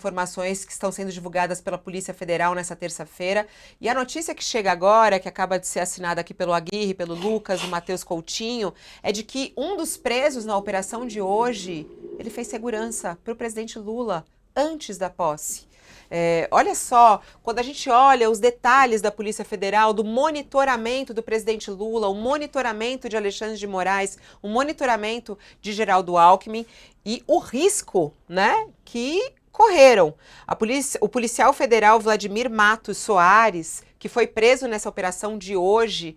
informações que estão sendo divulgadas pela Polícia Federal nessa terça-feira. E a notícia que chega agora, que acaba de ser assinada aqui pelo Aguirre, pelo Lucas, o Matheus Coutinho, é de que um dos presos na operação de hoje, ele fez segurança para o presidente Lula antes da posse. Olha só, quando a gente olha os detalhes da Polícia Federal, do monitoramento do presidente Lula, o monitoramento de Alexandre de Moraes, o monitoramento de Geraldo Alckmin e o risco, né, que correram. O policial federal Vladimir Matos Soares, que foi preso nessa operação de hoje,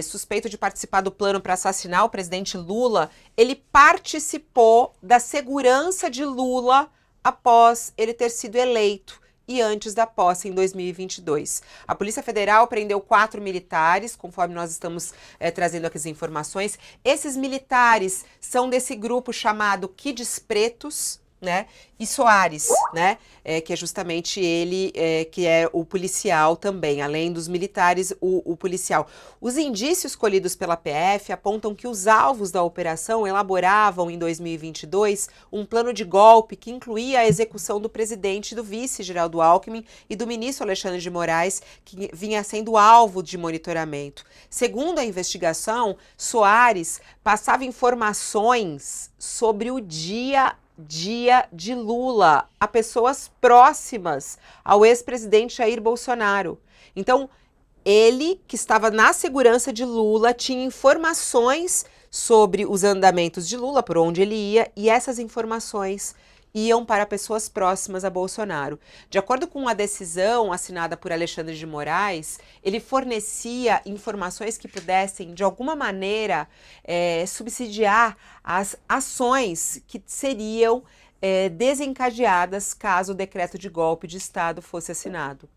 suspeito de participar do plano para assassinar o presidente Lula, ele participou da segurança de Lula após ele ter sido eleito e antes da posse em 2022. A Polícia Federal prendeu 4 militares, conforme nós estamos trazendo aqui as informações. Esses militares são desse grupo chamado Kids Pretos, né? E Soares, né? Que é justamente ele, que é o policial também, além dos militares, o policial. Os indícios colhidos pela PF apontam que os alvos da operação elaboravam em 2022 um plano de golpe que incluía a execução do presidente e do vice Geraldo Alckmin e do ministro Alexandre de Moraes, que vinha sendo alvo de monitoramento. Segundo a investigação, Soares passava informações sobre o dia de Lula a pessoas próximas ao ex-presidente Jair Bolsonaro. Então, ele, que estava na segurança de Lula, tinha informações sobre os andamentos de Lula, por onde ele ia, e essas informações iam para pessoas próximas a Bolsonaro. De acordo com a decisão assinada por Alexandre de Moraes, ele fornecia informações que pudessem, de alguma maneira, subsidiar as ações que seriam desencadeadas caso o decreto de golpe de Estado fosse assinado.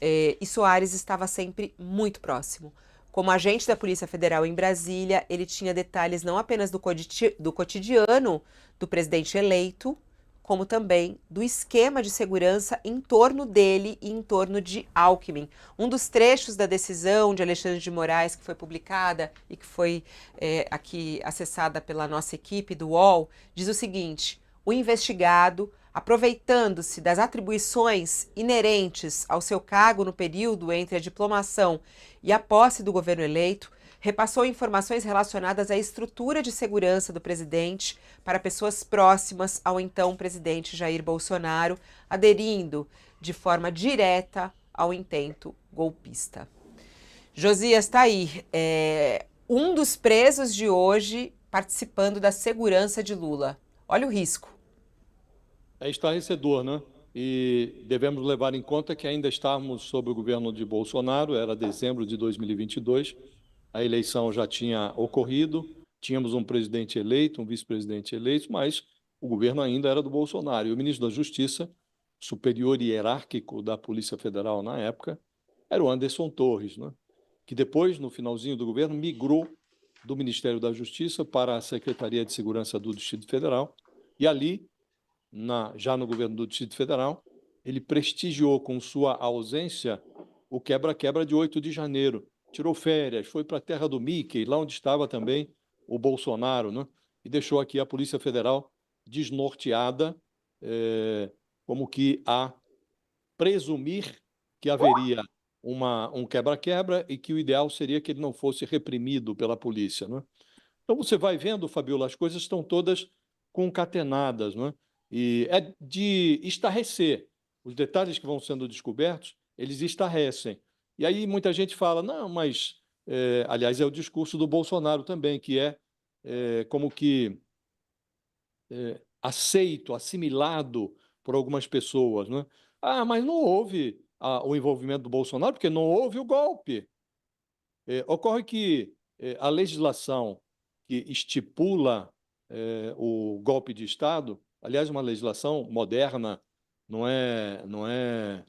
E Soares estava sempre muito próximo. Como agente da Polícia Federal em Brasília, ele tinha detalhes não apenas do cotidiano do presidente eleito, como também do esquema de segurança em torno dele e em torno de Alckmin. Um dos trechos da decisão de Alexandre de Moraes, que foi publicada e que foi aqui acessada pela nossa equipe do UOL, diz o seguinte: o investigado, aproveitando-se das atribuições inerentes ao seu cargo no período entre a diplomação e a posse do governo eleito, repassou informações relacionadas à estrutura de segurança do presidente para pessoas próximas ao então presidente Jair Bolsonaro, aderindo de forma direta ao intento golpista. Josias, está aí, um dos presos de hoje participando da segurança de Lula. Olha o risco. É estarrecedor, né? E devemos levar em conta que ainda estávamos sob o governo de Bolsonaro, era dezembro de 2022, a eleição já tinha ocorrido, tínhamos um presidente eleito, um vice-presidente eleito, mas o governo ainda era do Bolsonaro. E o ministro da Justiça, superior hierárquico da Polícia Federal na época, era o Anderson Torres, né? Que depois, no finalzinho do governo, migrou do Ministério da Justiça para a Secretaria de Segurança do Distrito Federal, e ali, já no governo do Distrito Federal, ele prestigiou com sua ausência o quebra-quebra de 8 de janeiro. Tirou férias, foi para a terra do Mickey, lá onde estava também o Bolsonaro, né? E deixou aqui a Polícia Federal desnorteada, como que a presumir que haveria um quebra-quebra e que o ideal seria que ele não fosse reprimido pela polícia, né? Então, você vai vendo, Fabiola, as coisas estão todas concatenadas, né? E é de estarrecer. Os detalhes que vão sendo descobertos, eles estarrecem. E aí muita gente fala, não, mas... aliás, é o discurso do Bolsonaro também, que como que aceito, assimilado por algumas pessoas, né? Ah, mas não houve o envolvimento do Bolsonaro, porque não houve o golpe. Ocorre que a legislação que estipula o golpe de Estado, aliás, uma legislação moderna, não é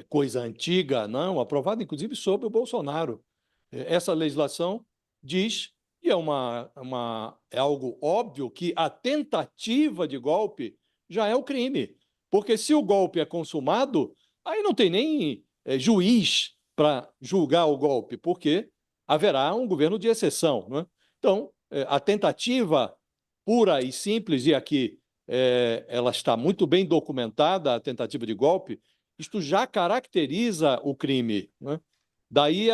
coisa antiga, não, aprovada inclusive sob o Bolsonaro. Essa legislação diz, e é algo óbvio, que a tentativa de golpe já é o crime, porque se o golpe é consumado, aí não tem nem juiz para julgar o golpe, porque haverá um governo de exceção, né? Então, a tentativa pura e simples, e aqui ela está muito bem documentada, a tentativa de golpe, isto já caracteriza o crime, né? Daí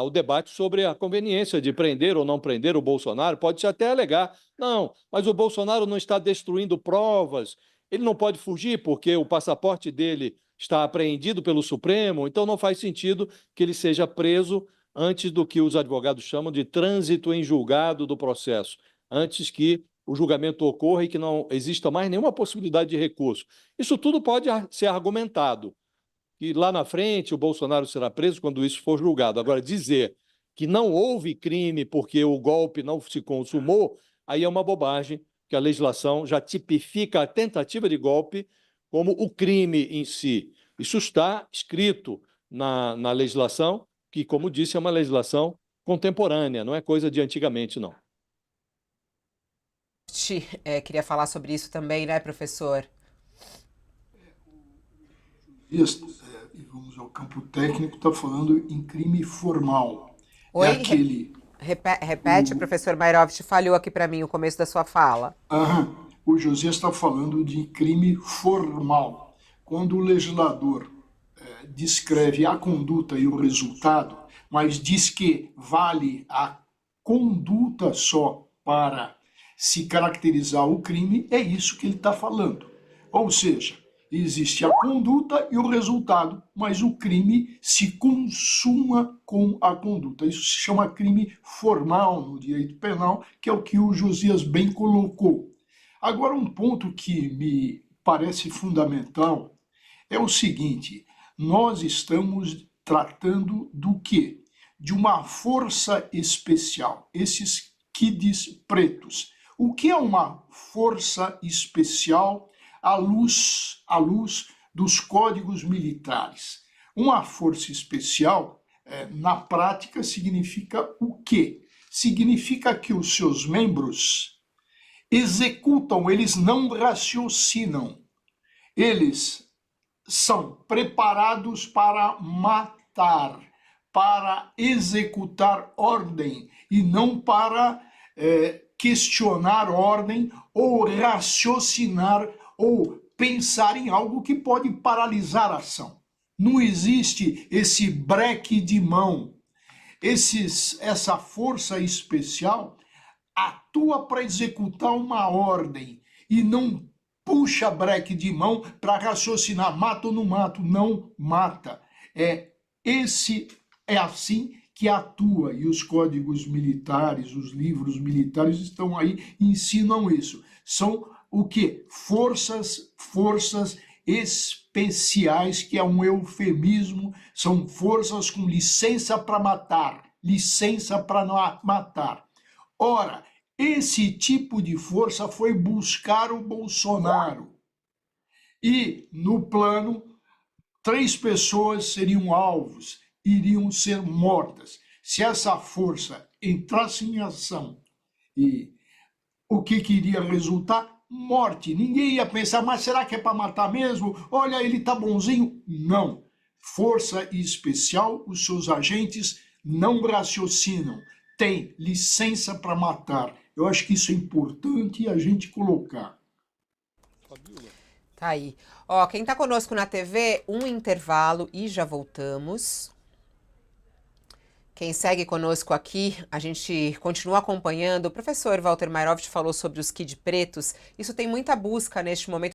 o debate sobre a conveniência de prender ou não prender o Bolsonaro. Pode-se até alegar, não, mas o Bolsonaro não está destruindo provas, ele não pode fugir porque o passaporte dele está apreendido pelo Supremo, então não faz sentido que ele seja preso antes do que os advogados chamam de trânsito em julgado do processo, antes que o julgamento ocorra e que não exista mais nenhuma possibilidade de recurso. Isso tudo pode ser argumentado, que lá na frente o Bolsonaro será preso quando isso for julgado. Agora, dizer que não houve crime porque o golpe não se consumou, aí é uma bobagem, que a legislação já tipifica a tentativa de golpe como o crime em si. Isso está escrito na legislação, que, como disse, é uma legislação contemporânea, não é coisa de antigamente, não. Queria falar sobre isso também, né, professor? E vamos ao campo técnico, está falando em crime formal. Oi, É aquele. repete, professor Mairovich, falhou aqui para mim o começo da sua fala. O Josias está falando de crime formal. Quando o legislador descreve a conduta e o resultado, mas diz que vale a conduta só para se caracterizar o crime, é isso que ele está falando. Ou seja, existe a conduta e o resultado, mas o crime se consuma com a conduta. Isso se chama crime formal no direito penal, que é o que o Josias bem colocou. Agora, um ponto que me parece fundamental é o seguinte: nós estamos tratando do quê? De uma força especial, esses kids pretos. O que é uma força especial à luz dos códigos militares? Uma força especial, na prática, significa o quê? Significa que os seus membros executam, eles não raciocinam. Eles são preparados para matar, para executar ordem e não para questionar ordem ou raciocinar ou pensar em algo que pode paralisar a ação. Não existe esse breque de mão. Essa força especial atua para executar uma ordem e não puxa breque de mão para raciocinar, mata ou não mata, não mata. É assim que atua, e os códigos militares, os livros militares estão aí e ensinam isso. São o quê? Forças especiais, que é um eufemismo, são forças com licença para matar, licença para matar. Ora, esse tipo de força foi buscar o Bolsonaro. E, no plano, 3 pessoas seriam alvos, iriam ser mortas. Se essa força entrasse em ação, e o que iria resultar? Morte. Ninguém ia pensar, mas será que é para matar mesmo? Olha, ele tá bonzinho. Não. Força especial, os seus agentes não raciocinam, têm licença para matar. Eu acho que isso é importante a gente colocar. Tá aí. Ó, quem tá conosco na TV, um intervalo e já voltamos. Quem segue conosco aqui, a gente continua acompanhando. O professor Walter Mairovich falou sobre os kids pretos. Isso tem muita busca neste momento.